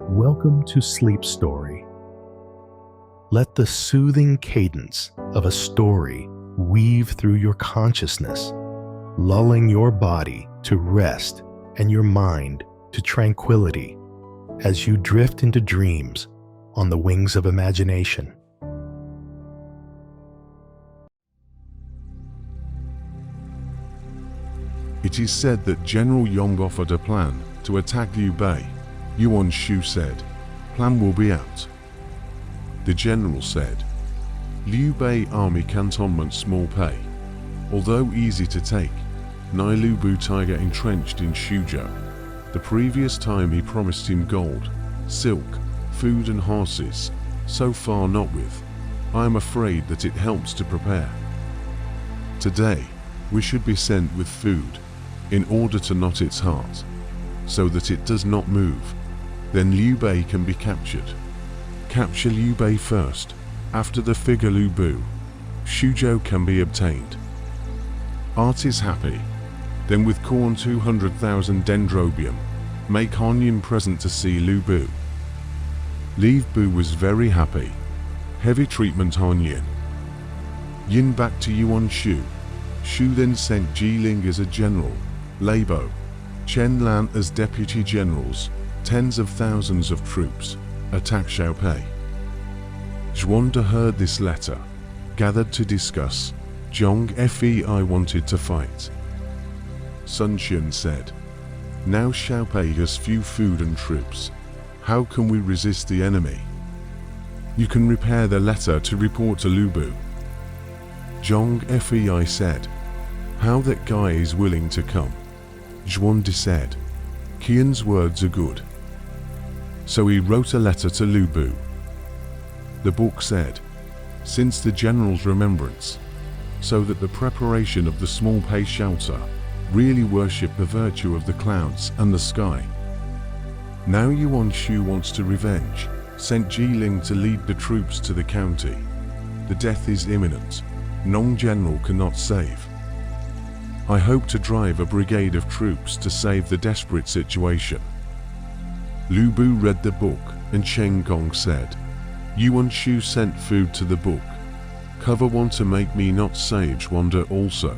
Welcome to Sleep Story. Let the soothing cadence of a story weave through your consciousness, lulling your body to rest and your mind to tranquility as you drift into dreams on the wings of imagination. It is said that General Yong offered a plan to attack Liu Bei. Yuan Shu said, "Plan will be out." The general said, "Liu Bei army cantonment small pay. Although easy to take, Nai Lu Bu tiger entrenched in Shuzhou. The previous time he promised him gold, silk, food and horses, so far not with. I am afraid that it helps to prepare. Today, we should be sent with food, in order to knot its heart, so that it does not move. Then Liu Bei can be captured. Capture Liu Bei first, after the figure Lu Bu. Shuzhou can be obtained. Art is happy. Then with corn 200,000 dendrobium, make Hanyan present to see Lu Bu." Liu Bu was very happy. Heavy treatment Hanyan. Yin back to Yuan Shu. Shu then sent Jiling as a general, Leibo, Chen Lan as deputy generals, tens of thousands of troops, attack Xiaopei. Zhuanda heard this letter, gathered to discuss. Zhong Fei wanted to fight. Sun Xian said, "Now Xiaopei has few food and troops. How can we resist the enemy? You can repair the letter to report to Lu Bu." Zhong Fei said, "How that guy is willing to come." Zhuanda said, "Qian's words are good." So he wrote a letter to Lu Bu. The book said, "Since the general's remembrance, so that the preparation of the small pay shelter really worship the virtue of the clouds and the sky. Now Yuan Shu wants to revenge, sent Jiling to lead the troops to the county. The death is imminent. Nong general cannot save. I hope to drive a brigade of troops to save the desperate situation." Lu Bu read the book, and Cheng Gong said, "Yuan Shu sent food to the book. Cover want to make me not save Zhuanda also.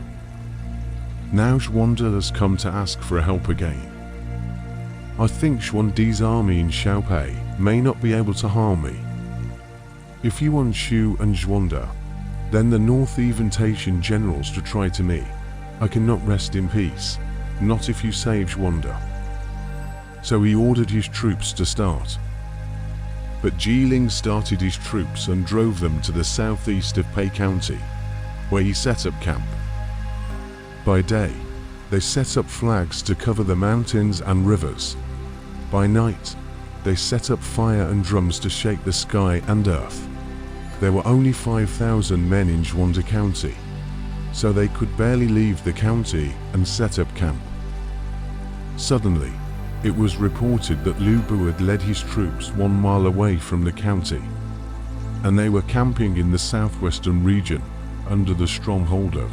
Now Zhuanda has come to ask for help again. I think Zhuandi's army in Xiaopei may not be able to harm me. If Yuan Shu and Zhuanda, then the North Eventation generals to try to me. I cannot rest in peace, not if you save Zhuanda." So he ordered his troops to start. But Jiling started his troops and drove them to the southeast of Pei County, where he set up camp. By day, they set up flags to cover the mountains and rivers. By night, they set up fire and drums to shake the sky and earth. There were only 5,000 men in Zhuanda County, so they could barely leave the county and set up camp. Suddenly, it was reported that Lu Bu had led his troops 1 mile away from the county, and they were camping in the southwestern region, under the stronghold of.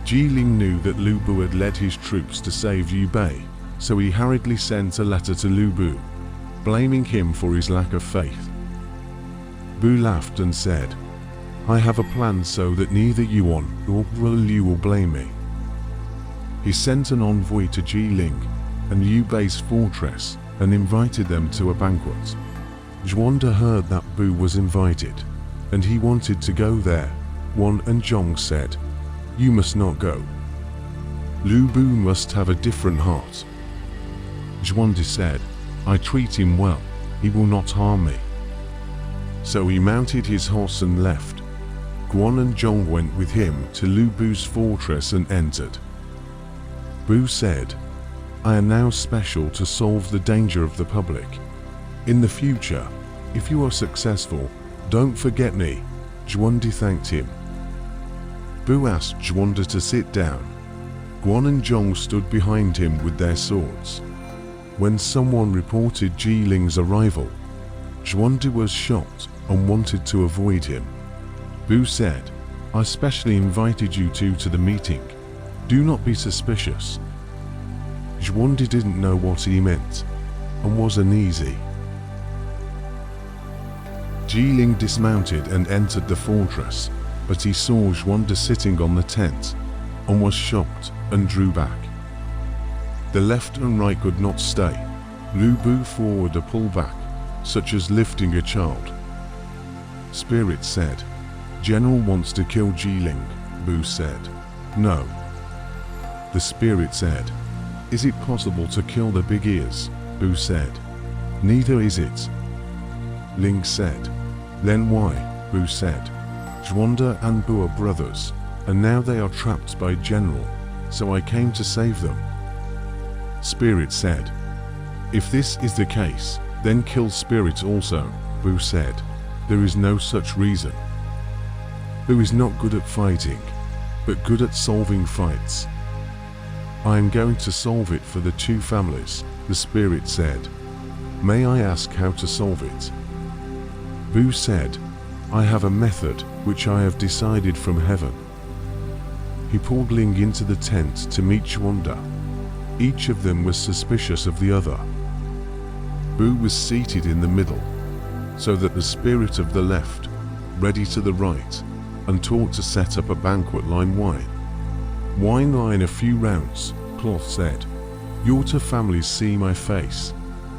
Jiling knew that Lu Bu had led his troops to save Liu Bei, so he hurriedly sent a letter to Lu Bu, blaming him for his lack of faith. Bu laughed and said, "I have a plan so that neither Yuan nor Liu will blame me." He sent an envoy to Jiling and Liu Bei's fortress and invited them to a banquet. Zhuanda heard that Bu was invited, and he wanted to go there. Wan and Zhong said, "You must not go. Lu Bu must have a different heart." Zhuanda said, "I treat him well, he will not harm me." So he mounted his horse and left. Guan and Zhong went with him to Lu Bu's fortress and entered. Bu said, "I am now special to solve the danger of the public. In the future, if you are successful, don't forget me." Zhuanda thanked him. Bu asked Zhuanda to sit down. Guan and Zhong stood behind him with their swords. When someone reported Jiling's arrival, Zhuanda was shocked and wanted to avoid him. Bu said, "I specially invited you two to the meeting. Do not be suspicious." Zhuanda didn't know what he meant, and was uneasy. Jiling dismounted and entered the fortress, but he saw Yuanda sitting on the tent, and was shocked and drew back. The left and right could not stay. Lu Bu forward a pullback, such as lifting a child. Spirit said, "General wants to kill Jiling," Bu said. "No." The spirit said, "Is it possible to kill the big ears?" Bu said. "Neither is it." Ling said. "Then why?" Bu said. "Yuanda and Bu are brothers, and now they are trapped by General, so I came to save them." Spirit said, "If this is the case, then kill Spirit also," Bu said. "There is no such reason. Bu is not good at fighting, but good at solving fights. I am going to solve it for the two families," the spirit said. "May I ask how to solve it?" Bu said, "I have a method which I have decided from heaven." He pulled Ling into the tent to meet Yuanda. Each of them was suspicious of the other. Bu was seated in the middle, so that the spirit of the left, ready to the right, and taught to set up a banquet line wine. "Wine line a few rounds," Cloth said. "Your two families see my face,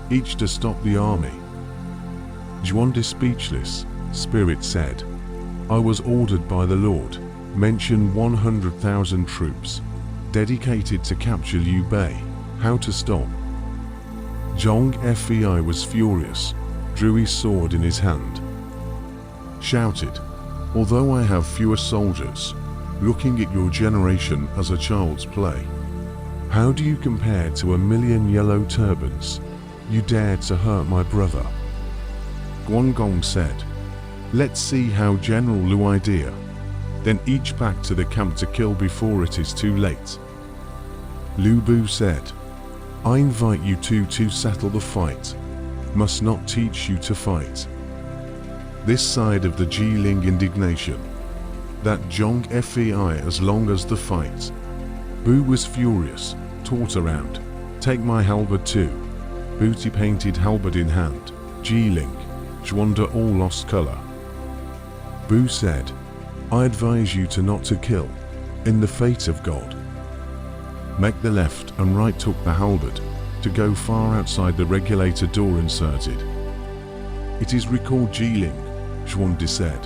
each to stop the army." Yuanda speechless, Spirit said, "I was ordered by the Lord, mention 100,000 troops, dedicated to capture Liu Bei. How to stop?" Zhong Fei was furious, drew his sword in his hand, shouted, "Although I have fewer soldiers, looking at your generation as a child's play, how do you compare to 1,000,000 yellow turbans? You dared to hurt my brother." Guangong said, "Let's see how General Lu idea. Then each back to the camp to kill before it is too late." Lu Bu said, "I invite you two to settle the fight. Must not teach you to fight." This side of the Jiling indignation. That Zhong Fei as long as the fight. Bu was furious, taught around. "Take my halberd too." Booty painted halberd in hand. Jiling, Yuanda all lost color. Bu said, "I advise you to not to kill, in the fate of God." Make the left and right took the halberd, to go far outside the regulator door inserted. "It is recalled Jiling," Yuanda said.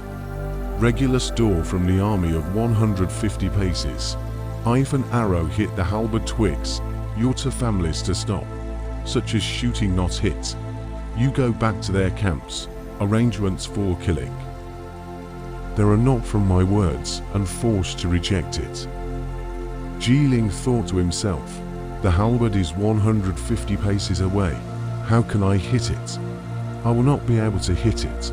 "Regulus door from the army of 150 paces. If an arrow hit the halberd twigs, your two families to stop, such as shooting not hit. You go back to their camps, arrangements for killing." There are not from my words, and forced to reject it. Jiling thought to himself, "The halberd is 150 paces away. How can I hit it? I will not be able to hit it,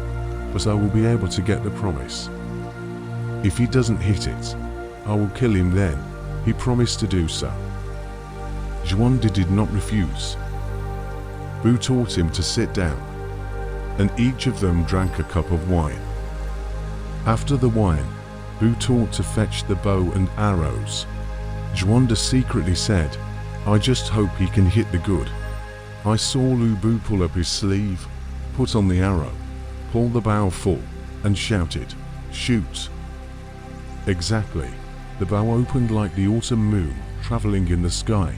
but I will be able to get the promise. If he doesn't hit it, I will kill him then." He promised to do so. Yuanda did not refuse. Bu taught him to sit down, and each of them drank a cup of wine. After the wine, Bu taught to fetch the bow and arrows. Yuanda secretly said, "I just hope he can hit the good." I saw Lu Bu pull up his sleeve, put on the arrow, pull the bow full, and shouted, "Shoot!" Exactly. The bow opened like the autumn moon, traveling in the sky.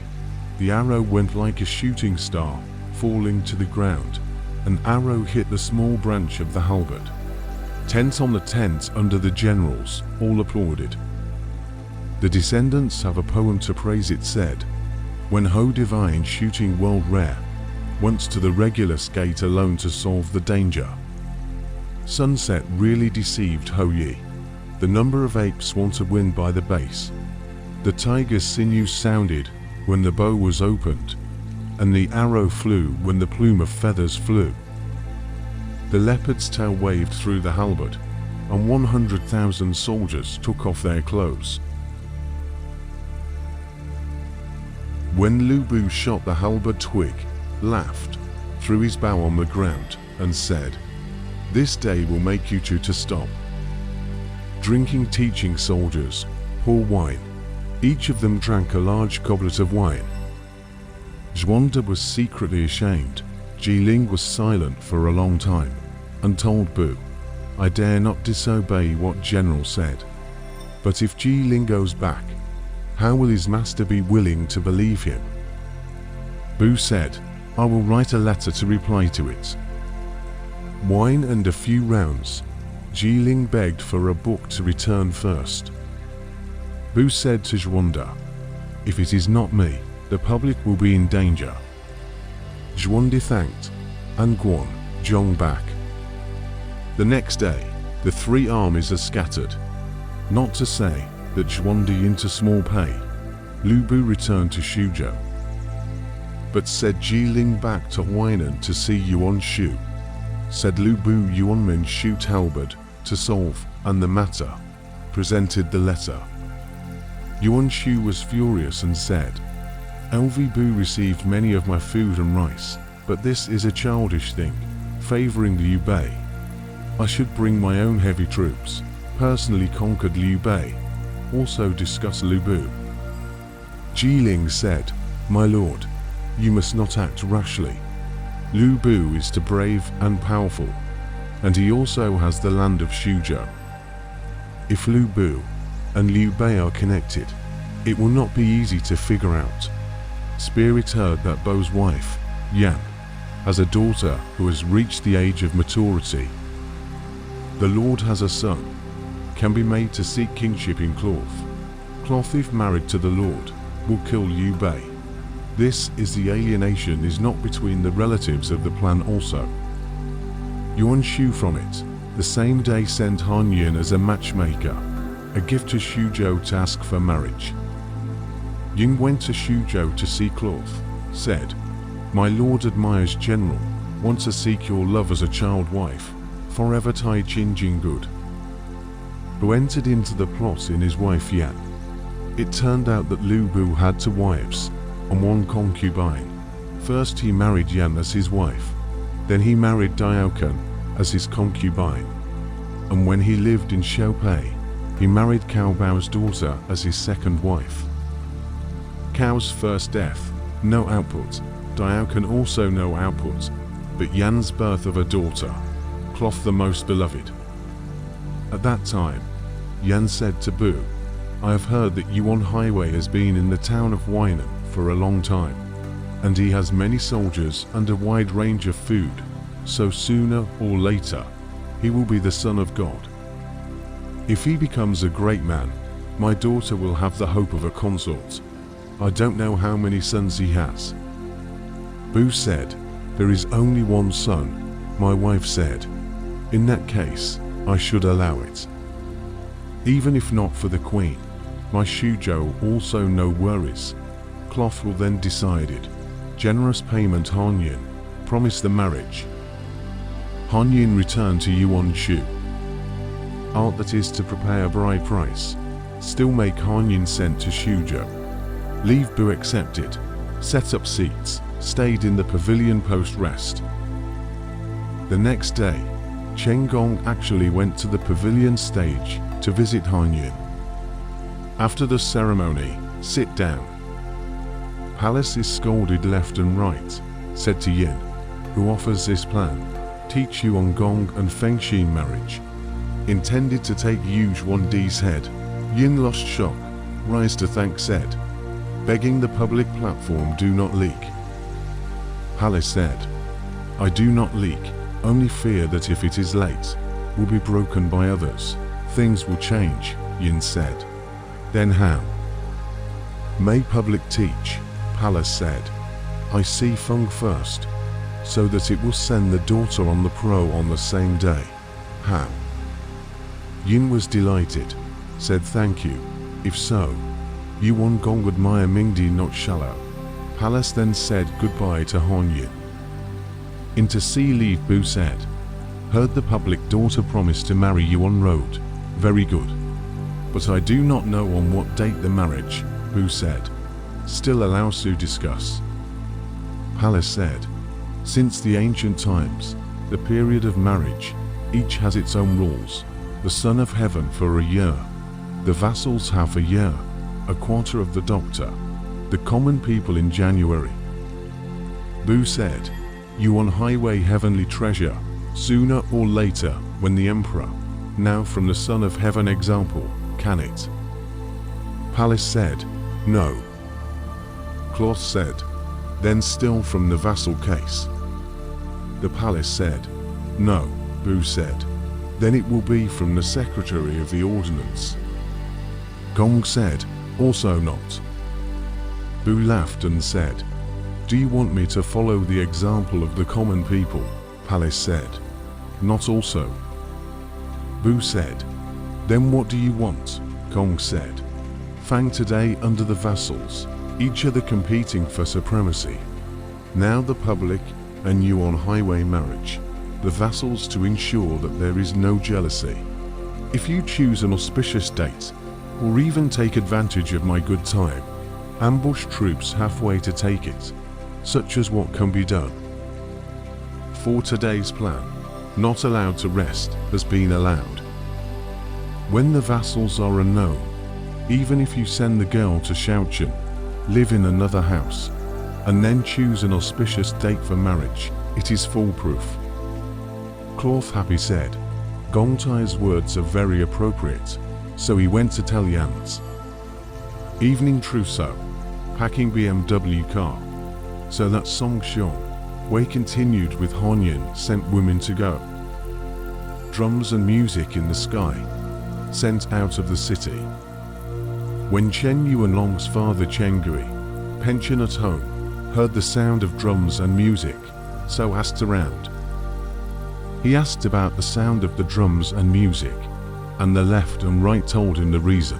The arrow went like a shooting star, falling to the ground. An arrow hit the small branch of the halberd. Tent on the tent under the generals, all applauded. The descendants have a poem to praise it said, "When Ho Divine shooting world rare, once to the Regulus Gate alone to solve the danger. Sunset really deceived Ho Yi. The number of apes want to win by the base. The tiger's sinews sounded when the bow was opened, and the arrow flew when the plume of feathers flew. The leopard's tail waved through the halberd, and 100,000 soldiers took off their clothes. When Lu Bu shot the halberd twig, laughed, threw his bow on the ground, and said, 'This day will make you two to stop. Drinking teaching soldiers, pour wine.' Each of them drank a large goblet of wine. Yuanda was secretly ashamed. Jiling was silent for a long time. and told Bu, I dare not disobey what General said. But if Jilin goes back, how will his master be willing to believe him? Bu said, I will write a letter to reply to it. Wine and a few rounds, Jilin begged for a book to return first. Bu said to Zhuanda, if it is not me, the public will be in danger. Zhuanda thanked, and Guanzhong back. The next day, the three armies are scattered. Not to say that Zhuanda into small pay, Lu Bu returned to Xuzhou, but said Jilin back to Huainan to see Yuan Shu. Said Lu Bu Yuanmen shoot halberd to solve, and the matter presented the letter. Yuan Shu was furious and said, Lv Bu received many of my food and rice, but this is a childish thing, favoring Liu Bei. I should bring my own heavy troops, personally conquered Liu Bei, also discuss Lu Bu. Jilin said, my lord, you must not act rashly. Lu Bu is too brave and powerful, and he also has the land of Xuzhou. If Lu Bu and Liu Bei are connected, it will not be easy to figure out. Spirit heard that Bo's wife, Yan, has a daughter who has reached the age of maturity. The Lord has a son, can be made to seek kingship in cloth. Cloth, if married to the Lord, will kill Liu Bei. This is the alienation is not between the relatives of the plan also. Yuan Shu from it, the same day sent Han Yin as a matchmaker, a gift to Xuzhou to ask for marriage. Yin went to Xuzhou to see cloth, said, my lord admires General, wants to seek your love as a child wife, forever Tai Chin Jing good. Who entered into the plot in his wife Yan. It turned out that Lu Bu had 2 wives, and 1 concubine. First he married Yan as his wife, then he married Diaokan as his concubine, and when he lived in Xiaopei, he married Cao Bao's daughter as his second wife. Cao's first death, no output, Diaokan also no output, but Yan's birth of a daughter, cloth the most beloved. At that time, Yan said to Bu, I have heard that Yuan Highway has been in the town of Huainan for a long time, and he has many soldiers and a wide range of food, so sooner or later, he will be the son of God. If he becomes a great man, my daughter will have the hope of a consort. I don't know how many sons he has. Bu said, there is only 1 son. My wife said, in that case, I should allow it. Even if not for the queen, my Xuzhou also no worries. Cloth will then decide it. Generous payment Han Yin, promise the marriage. Han Yin returned to Yuan Shu. Art that is to prepare a bride price. Still make Han Yin sent to Xuzhou. Leave Bu accepted. Set up seats. Stayed in the pavilion post-rest. The next day, Chen Gong actually went to the pavilion stage to visit Han Yin. After the ceremony, sit down. Palace is scolded left and right, said to Yin, who offers this plan, teach Yuan Gong and Fengxian marriage. Intended to take Yu Zhuandi's head. Yin lost shock, rise to thank said, begging the public platform do not leak. Palace said, I do not leak, only fear that if it is late, will be broken by others, things will change, Yin said. Then how? May public teach, Palace said. I see Feng first, so that it will send the daughter on the pro on the same day. How? Yin was delighted, said thank you, if so, Yuan Gong admire Mingdi not shallow. Palace then said goodbye to Han Yin. Into Sleep Lv Bu said, heard the public daughter promise to marry Yuan Road, very good. But I do not know on what date the marriage, Bu said. Still allows to discuss. Palace said, since the ancient times, the period of marriage, each has its own rules. The Son of Heaven for a year. The vassals have a year, a quarter of the doctor. The common people in January. Bu said, Yuan Highway heavenly treasure, Sooner or later, when the emperor, now from the Son of Heaven example, can it? Palace said, no. Cloth said, then still from the vassal case. The palace said, no. Bu said, then it will be from the secretary of the ordinance. Gong said, also not. Bu laughed and said, do you want me to follow the example of the common people? Palace said, not also. Bu said, then what do you want? Gong said, Fang today under the vassals, each other competing for supremacy. Now the public and you on highway marriage, the vassals to ensure that there is no jealousy. If you choose an auspicious date, or even take advantage of my good time, ambush troops halfway to take it, such as what can be done. For today's plan, not allowed to rest, has been allowed. When the vassals are unknown, even if you send the girl to Shaochen, live in another house, and then choose an auspicious date for marriage, it is foolproof. Cloth Happy said, Gong Tai's words are very appropriate, so he went to tell Yan's. Evening trousseau, packing BMW car, so that Song Xiong, Wei continued with Han Yin sent women to go. Drums and music in the sky, sent out of the city. When Chen Yuanlong's father Chen Gui, pension at home, heard the sound of drums and music, so asked around. He asked about the sound of the drums and music, and the left and right told him the reason.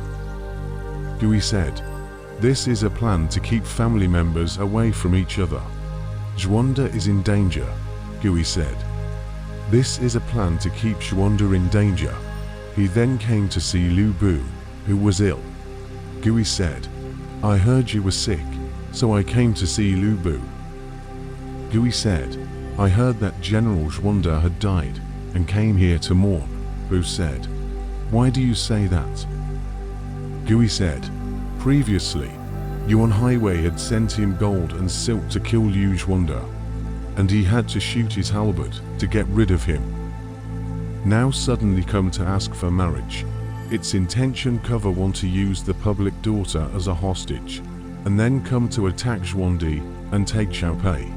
Gui said, this is a plan to keep family members away from each other. Zhuanda is in danger, Gui said. This is a plan to keep Zhuanda in danger. He then came to see Lu Bu, who was ill. Gui said, I heard you were sick, so I came to see Lu Bu. Gui said, I heard that General Zhuanda had died, and came here to mourn. Bu said, why do you say that? Gui said, previously, Yuan Highway had sent him gold and silk to kill Liu Zhuanda, and he had to shoot his halberd to get rid of him. Now suddenly come to ask for marriage. Its intention cover want to use the public daughter as a hostage, and then come to attack Zhuandi and take Xiaopei.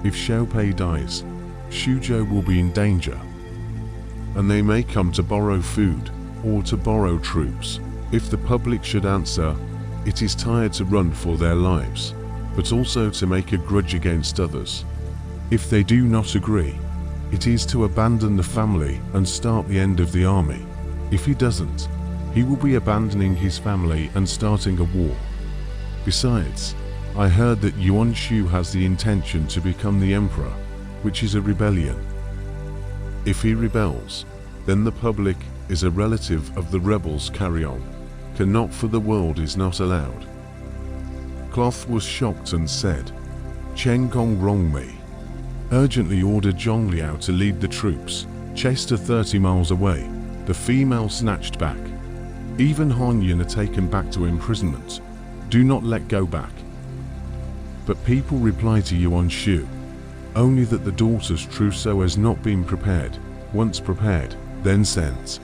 If Xiaopei dies, Xuzhou will be in danger, and they may come to borrow food or to borrow troops. If the public should answer, it is tired to run for their lives, but also to make a grudge against others. If they do not agree, it is to abandon the family and start the end of the army. If he doesn't, he will be abandoning his family and starting a war. Besides, I heard that Yuan Shu has the intention to become the emperor, which is a rebellion. If he rebels, then the public is a relative of the rebels carry on. Cannot for the world is not allowed. Cloth was shocked and said, Chen Gong wrong me. Urgently ordered Zhong Liao to lead the troops, chased her 30 miles away. The female snatched back. Even Han Yin are taken back to imprisonment. Do not let go back. But people reply to Yuan Shu, only that the daughter's trousseau has not been prepared. Once prepared, then sent.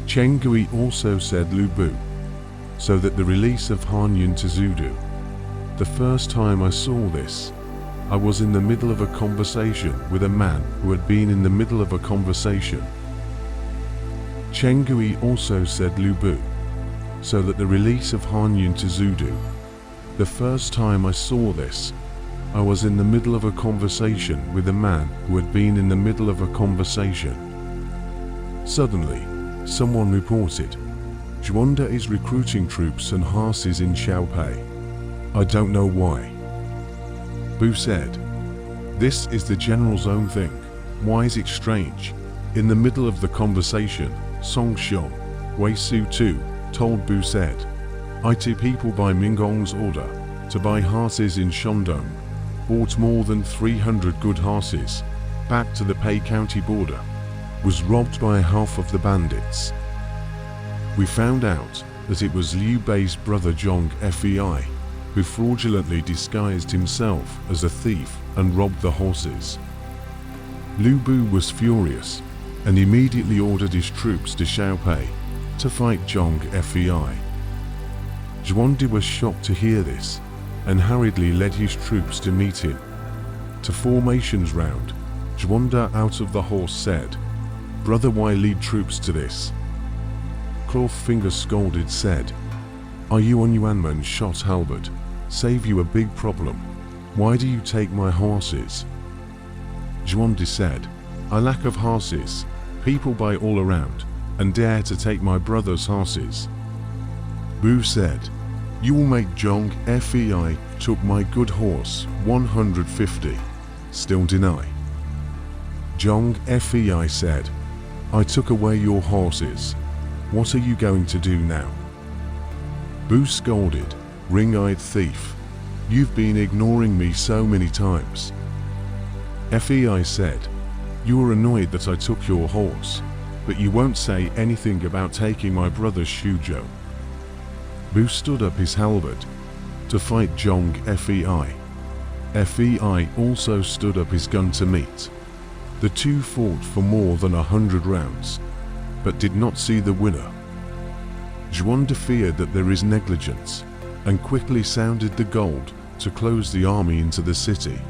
Chen Gui also said Lu Bu, so that the release of Han Yin to Zudu. The first time I saw this, I was in the middle of a conversation with a man who had been in the middle of a conversation. Chen Gui also said Lu Bu, so that the release of Han Yin to Zudu. The first time I saw this, I was in the middle of a conversation with a man who had been in the middle of a conversation. Suddenly, someone reported, Zhuanda is recruiting troops and horses in Xiaopei. I don't know why. Bu said, this is the general's own thing. Why is it strange? In the middle of the conversation, Song Xiong, Wei Su too, told Bu said, I two people by Mingong's order, to buy horses in Shandong, bought more than 300 good horses, back to the Pei County border, was robbed by half of the bandits. We found out that it was Liu Bei's brother Zhong Fei, who fraudulently disguised himself as a thief and robbed the horses. Lu Bu was furious and immediately ordered his troops to Xiaopei to fight Zhong Fei. Zhuande was shocked to hear this and hurriedly led his troops to meet him. To formations round, Zhuande out of the horse said, "Brother, why lead troops to this?" Cloth Finger scolded said, "Are you on Yuanmen shot halberd? Save you a big problem. Why do you take my horses?" Zhuande said, "I lack of horses. People buy all around and dare to take my brother's horses." Bu said, "You will make Zhong Fei took my good horse 150. Still deny?" Zhong Fei said, "I took away your horses. What are you going to do now?" Bu scolded, "Ring-eyed thief. You've been ignoring me so many times." Fei said, "You are annoyed that I took your horse, but you won't say anything about taking my brother's Shuzhou." Bu stood up his halberd to fight Zhong Fei. Fei also stood up his gun to meet. The two fought for more than 100 rounds, but did not see the winner. Zhuande feared that there is negligence, and quickly sounded the gold to close the army into the city.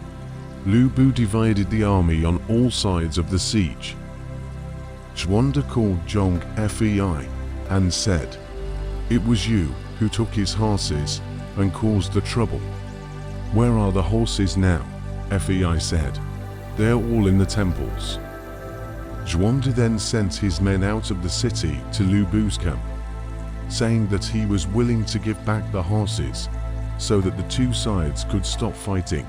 Lu Bu divided the army on all sides of the siege. Zhuande called Zhong Fei and said, "It was you who took his horses and caused the trouble." "Where are the horses now?" Fei said. "They are all in the temples." Zhuande then sent his men out of the city to Lu Bu's camp, saying that he was willing to give back the horses so that the two sides could stop fighting.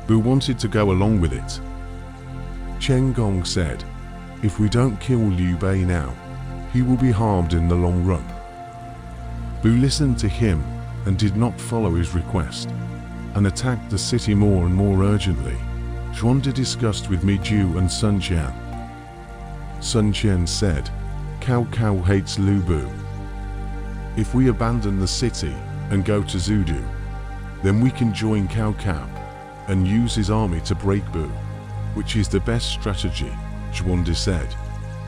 Bu wanted to go along with it. Chen Gong said, "If we don't kill Liu Bei now, he will be harmed in the long run." Bu listened to him and did not follow his request, and attacked the city more and more urgently. Zhuande discussed with Mi Ju and Sun Qian. Sun Qian said, Cao hates Lu Bu. If we abandon the city and go to Zudu, then we can join Cao and use his army to break Bu, which is the best strategy, Zhuande said.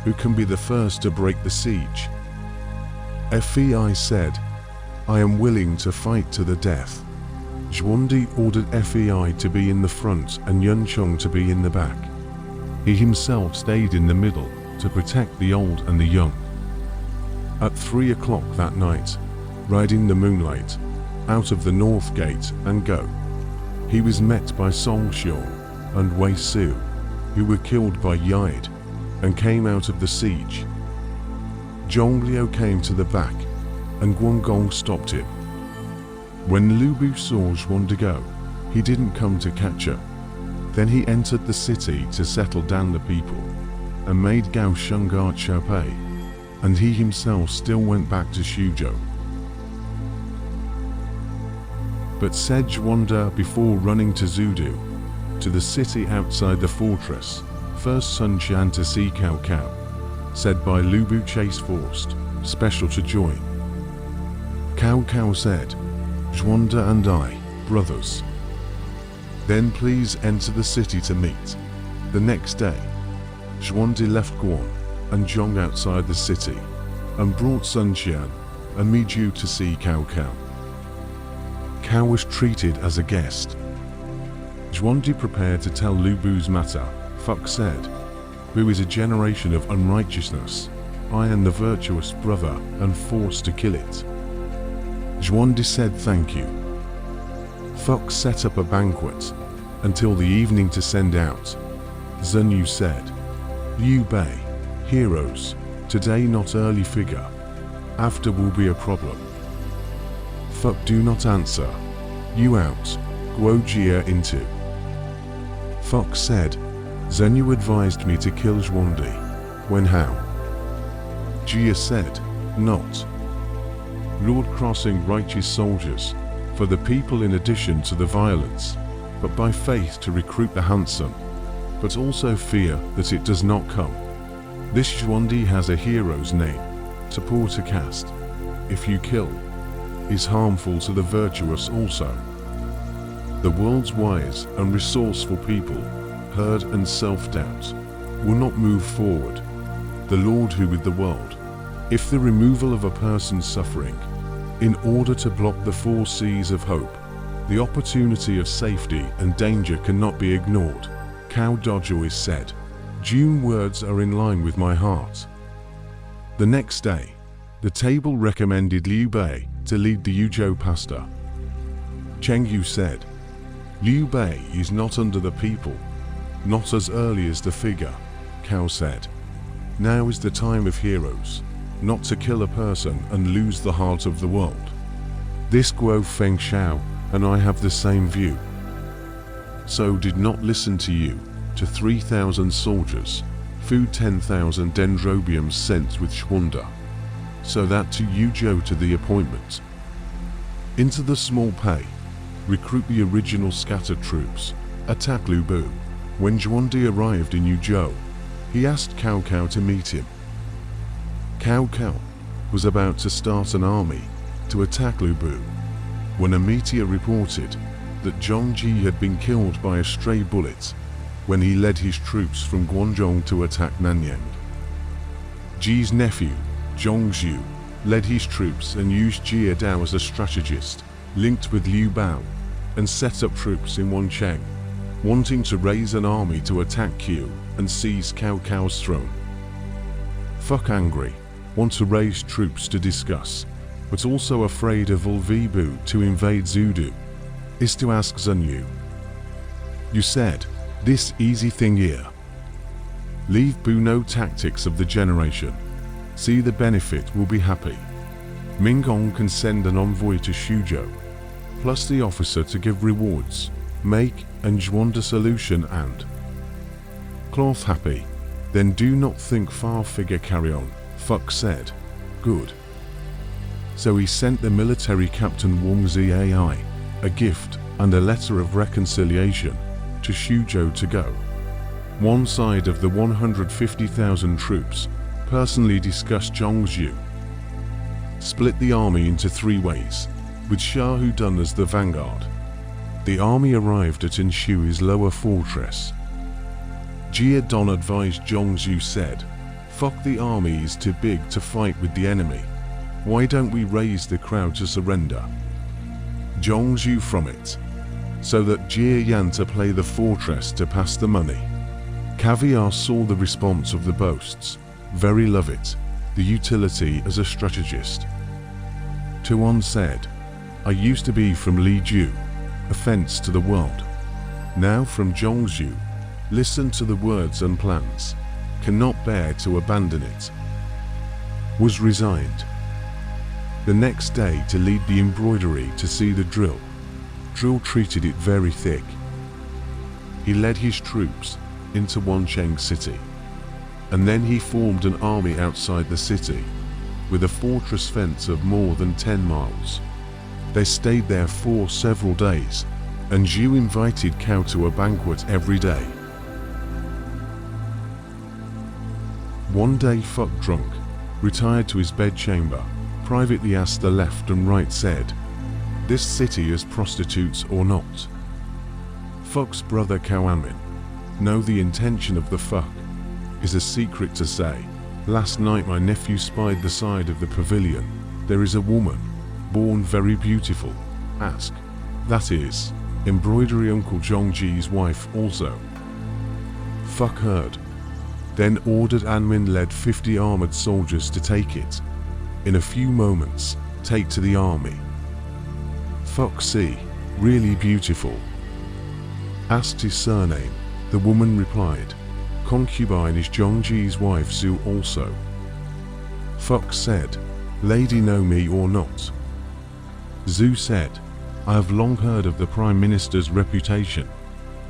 Who can be the first to break the siege? Fei said, "I am willing to fight to the death." Zhuande ordered Fei to be in the front and Yunchong to be in the back. He himself stayed in the middle to protect the old and the young. At 3 o'clock that night, riding the moonlight, out of the North Gate and Go, he was met by Song Xiong and Wei Su, who were killed by Yide and came out of the siege. Zhong Liu came to the back and Guangong stopped him. When Lu Bu saw Zhuande go, he didn't come to catch up. Then he entered the city to settle down the people and made Gao Sheng guard Xiaopei, and he himself still went back to Xuzhou. But said Zhuande before running to Zudu, to the city outside the fortress, first Sun Qian to see Cao, said by Lu Bu chase forced, special to join. Cao said, Zhuande and I, brothers. Then please enter the city to meet. The next day, Zhuande left Guan and Zhong outside the city, and brought Sun Qian and Mi Ju to see Cao. Cao was treated as a guest. Zhuande prepared to tell Lu Bu's matter. Fuck said, "Who is a generation of unrighteousness, I am the virtuous brother and forced to kill it." Zhuande said thank you. Fuck set up a banquet until the evening to send out. Zhenyu said, Liu Bei, heroes, today not early figure. After will be a problem. Fuck do not answer. You out, Guo Jia into. Fuck said, Zhenyu advised me to kill Zhuande. When how? Jia said, not. Lord crossing righteous soldiers, for the people in addition to the violence, but by faith to recruit the handsome, but also fear that it does not come. This Zhuande has a hero's name, to pour to cast. If you kill, is harmful to the virtuous also. The world's wise and resourceful people herd and self-doubt, will not move forward. The Lord who with the world, if the removal of a person's suffering, in order to block the four seas of hope, the opportunity of safety and danger cannot be ignored. Cao Mengde said, June words are in line with my heart. The next day, the table recommended Liu Bei to lead the Yuzhou pastor. Cheng Yu said, Liu Bei is not under the people, not as early as the figure. Cao said, now is the time of heroes, not to kill a person and lose the heart of the world. This Guo Fengxian and I have the same view. So did not listen to you, to 3,000 soldiers, food 10,000 dendrobiums sent with Schwander, so that to Yuzhou to the appointment. Into the small pay, recruit the original scattered troops, attack Lu Bu. When Zhuandi arrived in Yuzhou, he asked Cao Cao to meet him. Cao Cao was about to start an army to attack Lu Bu, when a meteor reported that Zhong Ji had been killed by a stray bullet when he led his troops from Guanzhong to attack Nanyang. Ji's nephew, Zhong Zhu, led his troops and used Jia Dao as a strategist, linked with Liu Bao, and set up troops in Wancheng, wanting to raise an army to attack Qiu and seize Cao Cao's throne. Fuck angry, want to raise troops to discuss, but also afraid of Ulvibu to invade Zudu, is to ask Zun Yu. You said, this easy thing here. Leave Bu no tactics of the generation. See the benefit will be happy. Ming can send an envoy to Shuzhou, plus the officer to give rewards, make and Zhuanda solution and cloth happy. Then do not think far figure carry on, Fuck said. Good. So he sent the military captain Wang Zai a gift and a letter of reconciliation to Shuzhou to go. One side of the 150,000 troops personally discussed Zhongzhu. Split the army into 3 ways, with Shah Hu done as the vanguard. The army arrived at Inshui's lower fortress. Jia Don advised Zhongzhu said, fuck the army is too big to fight with the enemy. Why don't we raise the crowd to surrender? Zhongzhu from it, so that Jia Yan to play the fortress to pass the money. Caviar saw the response of the boasts, very love it, the utility as a strategist. Tuan said, I used to be from Li Ju, offense to the world. Now from Zhongzhu, listen to the words and plans, cannot bear to abandon it. Was resigned. The next day to lead the embroidery to see the drill. Drill treated it very thick. He led his troops into Wancheng city, and then he formed an army outside the city, with a fortress fence of more than 10 miles. They stayed there for several days, and Zhu invited Cao to a banquet every day. One day Fuck drunk, retired to his bedchamber, privately asked the left and right said, this city is prostitutes or not? Fuck's brother Yuanmen, know the intention of the fuck, is a secret to say, last night my nephew spied the side of the pavilion, there is a woman, born very beautiful, ask, that is, embroidery Uncle Zhongji's wife also. Fuck heard. Then ordered Anmin led 50 armored soldiers to take it. In a few moments, take to the army. Fuck see, really beautiful. Asked his surname, the woman replied, concubine is Zhongji's wife Zhu also. Fuck said, lady know me or not? Zhu said, I have long heard of the Prime Minister's reputation.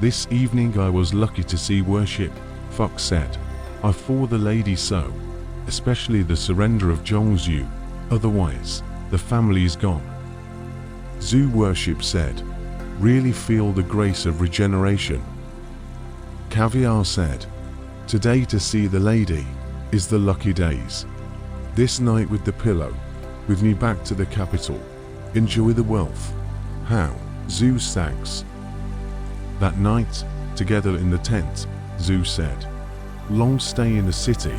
This evening I was lucky to see worship. Fuck said, I for the lady so, especially the surrender of Zhongzhu, otherwise, the family is gone. Zhu worship said, really feel the grace of regeneration. Caviar said, today to see the lady, is the lucky days. This night with the pillow, with me back to the capital, enjoy the wealth. How? Zhu thanks. That night, together in the tent, Zhu said. Long stay in the city,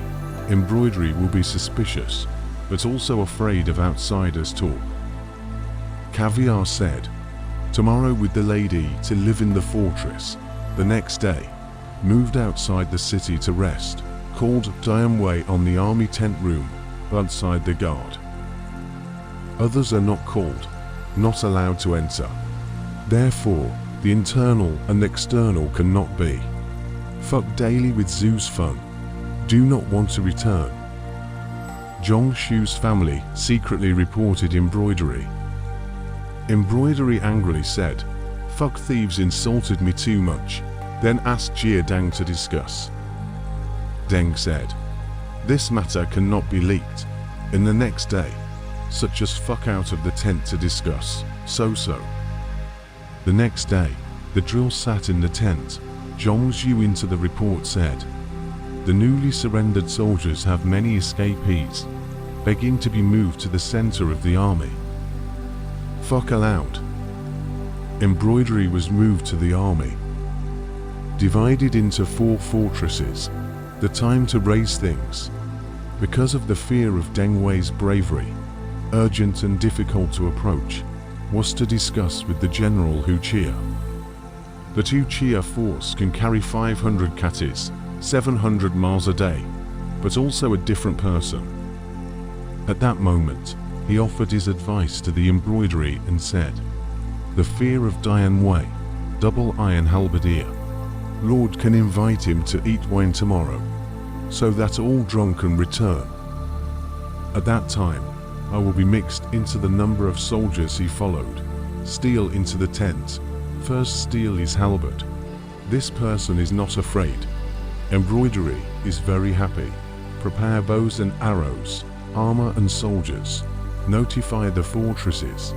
embroidery will be suspicious, but also afraid of outsiders' talk. Caviar said, tomorrow with the lady to live in the fortress. The next day, moved outside the city to rest, called Dianwei on the army tent room, outside the guard. Others are not called, not allowed to enter. Therefore, the internal and external cannot be. Fuck daily with Zhu's fun. Do not want to return. Zhong Shu's family secretly reported embroidery. Embroidery angrily said, fuck thieves insulted me too much, then asked Jia Dang to discuss. Deng said, this matter cannot be leaked. In the next day, such as fuck out of the tent to discuss, so. The next day, the drill sat in the tent. Zhong Zhu into the report said, the newly surrendered soldiers have many escapees, begging to be moved to the center of the army. Fuck aloud. Embroidery was moved to the army. Divided into 4 fortresses, the time to raise things. Because of the fear of Deng Wei's bravery, urgent and difficult to approach, was to discuss with the general Hu Chia. The Hu Chia force can carry 500 katis, 700 miles a day, but also a different person. At that moment, he offered his advice to the embroidery and said, the fear of Dianwei, double iron halberdier. Lord can invite him to eat wine tomorrow, so that all drunk can return. At that time, I will be mixed into the number of soldiers he followed, steal into the tent, first steal his halberd. This person is not afraid. Embroidery is very happy. Prepare bows and arrows, armor and soldiers. Notify the fortresses.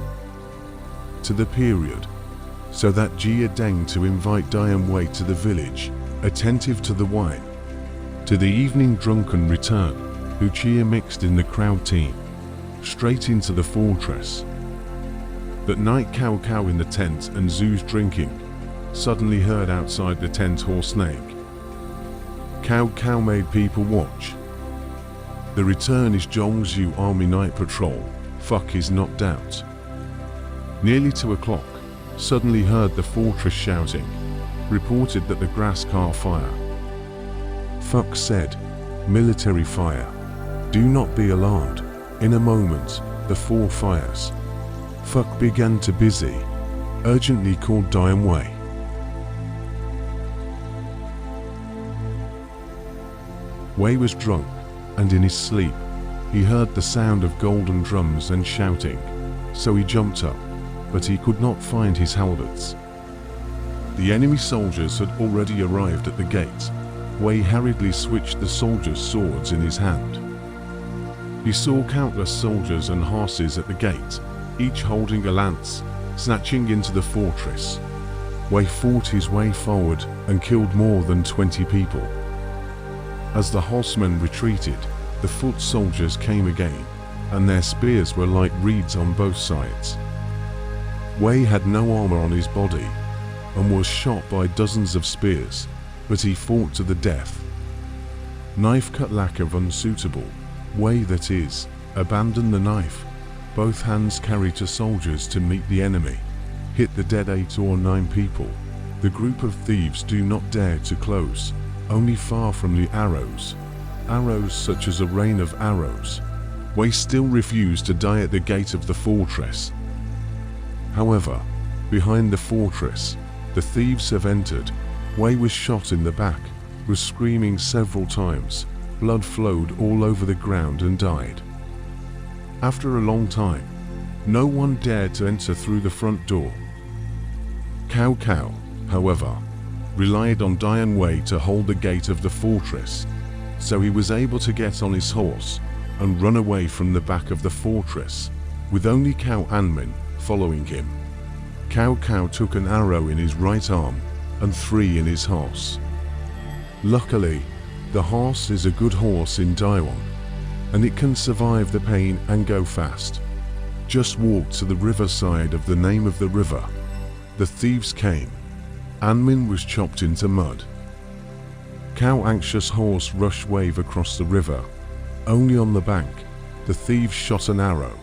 To the period, so that Jia Deng to invite Dianwei to the village, attentive to the wine. To the evening drunken return, Hu Chia mixed in the crowd team, straight into the fortress. That night Cao in the tent and Zhu's drinking, suddenly heard outside the tent horse neighing. Cao made people watch. The return is Zhongzhu army night patrol, fuck is not doubt. Nearly 2 o'clock, suddenly heard the fortress shouting, reported that the grass car fire. Fuck said, military fire. Do not be alarmed. In a moment, the 4 fires. Fuck began to busy, urgently called Dianwei. Wei was drunk, and in his sleep, he heard the sound of golden drums and shouting, so he jumped up, but he could not find his halberds. The enemy soldiers had already arrived at the gate. Wei hurriedly switched the soldiers' swords in his hand. He saw countless soldiers and horses at the gate, each holding a lance, snatching into the fortress. Wei fought his way forward and killed more than 20 people. As the horsemen retreated, the foot soldiers came again, and their spears were like reeds on both sides. Wei had no armor on his body, and was shot by dozens of spears, but he fought to the death. Knife cut lack of unsuitable, Wei that is, abandoned the knife, both hands carried to soldiers to meet the enemy, hit the dead 8 or 9 people. The group of thieves do not dare to close, only far from the arrows. Arrows such as a rain of arrows. Wei still refused to die at the gate of the fortress. However, behind the fortress, the thieves have entered. Wei was shot in the back, was screaming several times, blood flowed all over the ground and died. After a long time, no one dared to enter through the front door. Cao, however, relied on Dianwei to hold the gate of the fortress, so he was able to get on his horse and run away from the back of the fortress, with only Yuanmen following him. Cao took an arrow in his right arm and 3 in his horse. Luckily, the horse is a good horse in Daiwan, and it can survive the pain and go fast. Just walk to the riverside of the name of the river. The thieves came. Yuanmen was chopped into mud. Cao anxious horse rushed wave across the river. Only on the bank, the thieves shot an arrow.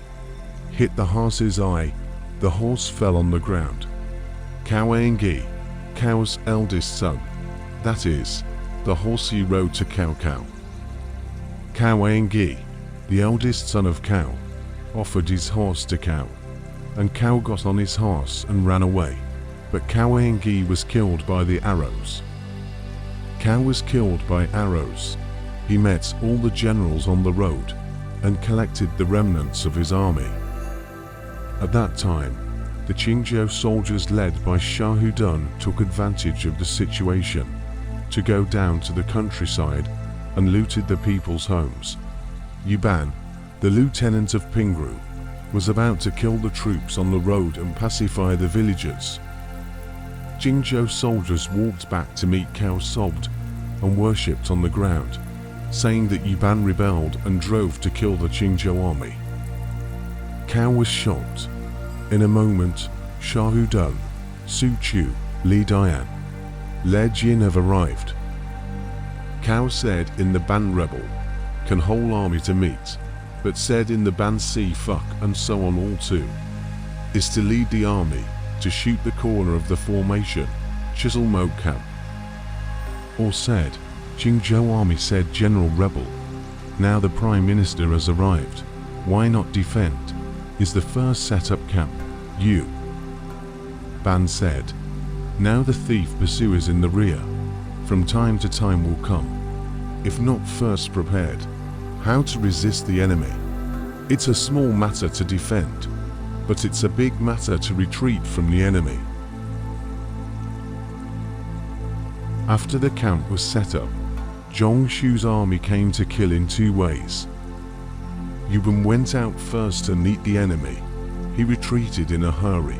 Hit the horse's eye, the horse fell on the ground. Cao Mengde, Cao's eldest son, that is, the horse he rode to Cao. Cao Mengde, the eldest son of Cao, offered his horse to Cao, and Cao got on his horse and ran away, but Cao Mengde was killed by the arrows. Cao was killed by arrows. He met all the generals on the road and collected the remnants of his army. At that time, the Qingzhou soldiers led by Shah Hudan took advantage of the situation to go down to the countryside and looted the people's homes. Yuban, the lieutenant of Pingru, was about to kill the troops on the road and pacify the villagers. Qingzhou soldiers walked back to meet Cao, sobbed and worshipped on the ground, saying that Yuban rebelled and drove to kill the Qingzhou army. Cao was shocked. In a moment, Shah Hudan, Su Chu, Li Dian, Li Jin have arrived. Cao said in the Ban rebel, can whole army to meet, but said in the Ban see fuck and so on all too, is to lead the army to shoot the corner of the formation, Chisel Mo camp. Or said, Qingzhou army said general rebel, now the prime minister has arrived, why not defend, is the first set up camp, you. Ban said, now the thief pursuers in the rear, from time to time will come, if not first prepared, how to resist the enemy. It's a small matter to defend, but it's a big matter to retreat from the enemy. After the camp was set up, Zhongshu's army came to kill in two ways. Yuan went out first to meet the enemy. He retreated in a hurry.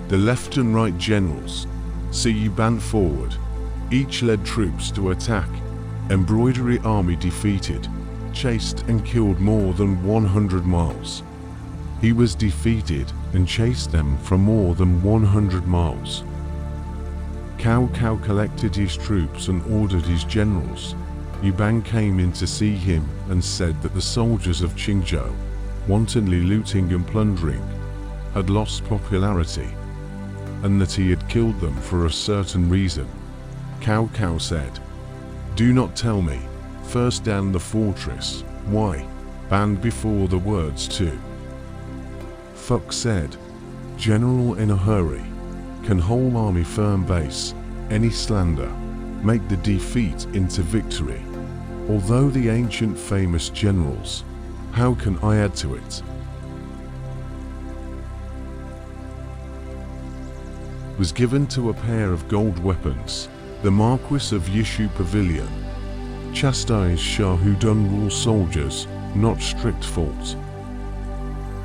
The left and right generals, Yuan forward, each led troops to attack. Embroidery army defeated, chased and killed more than 100 miles. He was defeated and chased them for more than 100 miles. Cao collected his troops and ordered his generals. Yuan came in to see him and said that the soldiers of Qingzhou, wantonly looting and plundering, had lost popularity, and that he had killed them for a certain reason. Cao said, do not tell me, first down the fortress, why? Banned before the words too. Fuck said, general in a hurry, can whole army firm base, any slander, make the defeat into victory. Although the ancient famous generals, how can I add to it? Was given to a pair of gold weapons, the Marquis of Yishu Pavilion. Chastise Shah Hudan rule soldiers, not strict fault.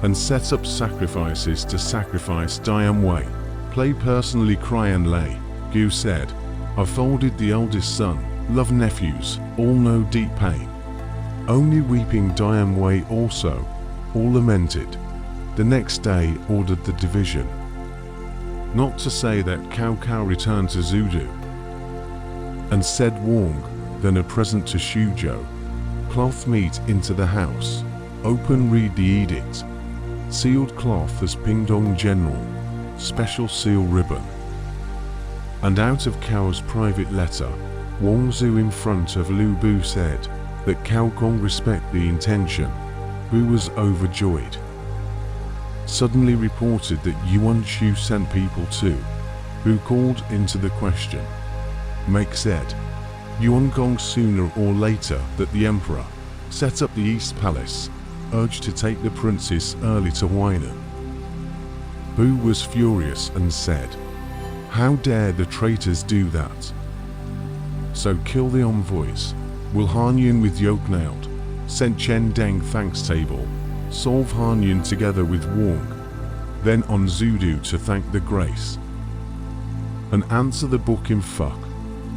And set up sacrifices to sacrifice Dian Wei. Play personally Cryan Lei. Gu said, I folded the eldest son, love nephews, all know deep pain. Only weeping Dian Wei also, all lamented. The next day ordered the division. Not to say that Cao returned to Zhudu, and said Wong, then a present to Shuzhou, cloth meat into the house, open read the edict, sealed cloth as Pingdong general, special seal ribbon. And out of Cao's private letter, Wang Zhu in front of Lu Bu said that Cao Gong respect the intention. Bu was overjoyed. Suddenly reported that Yuan Shu sent people too, who called into the question. Make said, Yuan Gong sooner or later that the emperor set up the East Palace, urged to take the princess early to Huainan. Bu was furious and said, how dare the traitors do that? So kill the envoys, will Hanyun with yoke nailed, sent Chen Deng thanks table, solve Hanyun together with Wang, then on Zhudu to thank the grace. And answer the book in fuck,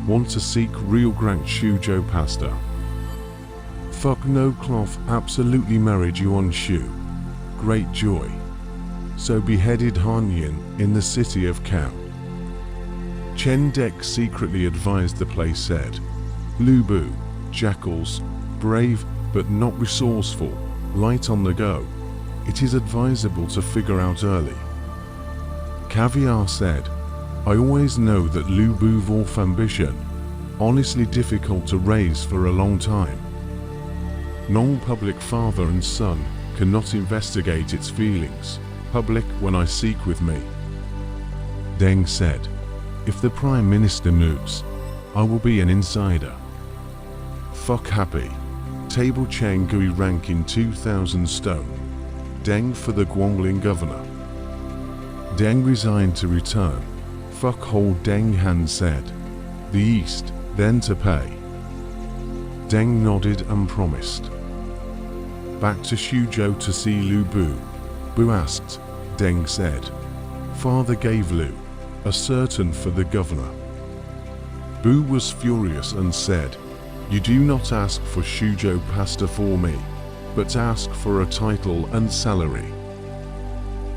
want to seek real Grant Shuzhou pasta. Fuck no cloth absolutely married Yuan Shu, great joy. So beheaded Hanyun in the city of Cao. Chen Dek secretly advised the place said, Lu Bu, jackals, brave but not resourceful, light on the go. It is advisable to figure out early. Caviar said, I always know that Lu Bu Wolf ambition, honestly difficult to raise for a long time. Non-public father and son cannot investigate its feelings, public when I seek with me. Deng said, if the Prime Minister moves, I will be an insider. Fuck happy. Table Cheng Gui rank in 2,000 stone. Deng for the Guangling governor. Deng resigned to return. Fuck hole Deng Han said. The East, then to pay. Deng nodded and promised. Back to Xuzhou to see Lu Bu. Bu asked. Deng said. Father gave Lu a certain for the governor. Bu was furious and said, you do not ask for Xuzhou pastor for me, but ask for a title and salary.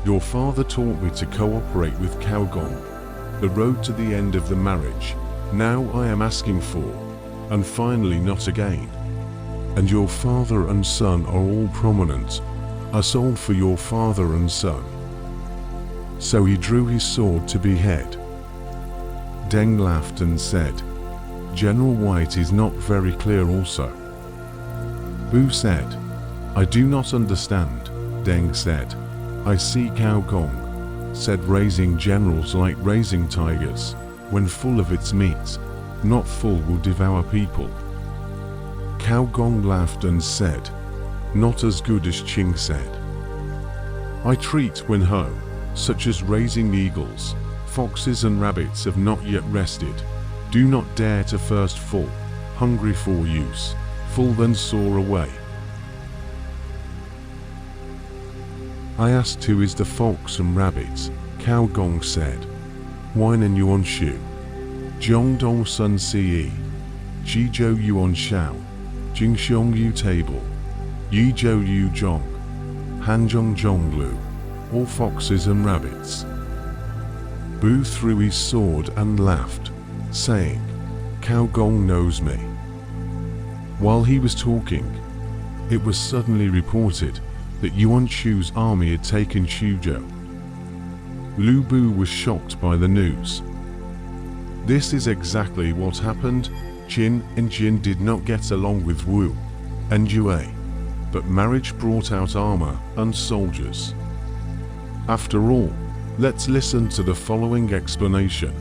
Your father taught me to cooperate with Cao Gong, the road to the end of the marriage. Now I am asking for, and finally not again. And your father and son are all prominent. I sold for your father and son. So he drew his sword to behead. Deng laughed and said, General White is not very clear also. Bu said, I do not understand. Deng said, I see Cao Gong, said raising generals like raising tigers, when full of its meat, not full will devour people. Cao Gong laughed and said, not as good as Qing said. I treat when home, such as raising eagles, foxes and rabbits have not yet rested. Do not dare to first fall, hungry for use, full then soar away. I asked who is the fox and rabbits. Cao Gong said, Yuanmen Yuan Shu, Zhongdong Sun Ce, Jizhou Yuan Shao, Jingxiong Yu Table, Yizhou Yu Zhong, Hanzhong Zhonglu, all foxes and rabbits. Bu threw his sword and laughed, saying, Cao Gong knows me. While he was talking, it was suddenly reported that Yuan Shu's army had taken Xuzhou. Lu Bu was shocked by the news. This is exactly what happened. Qin and Jin did not get along with Wu and Yue, but marriage brought out armor and soldiers. After all, let's listen to the following explanation.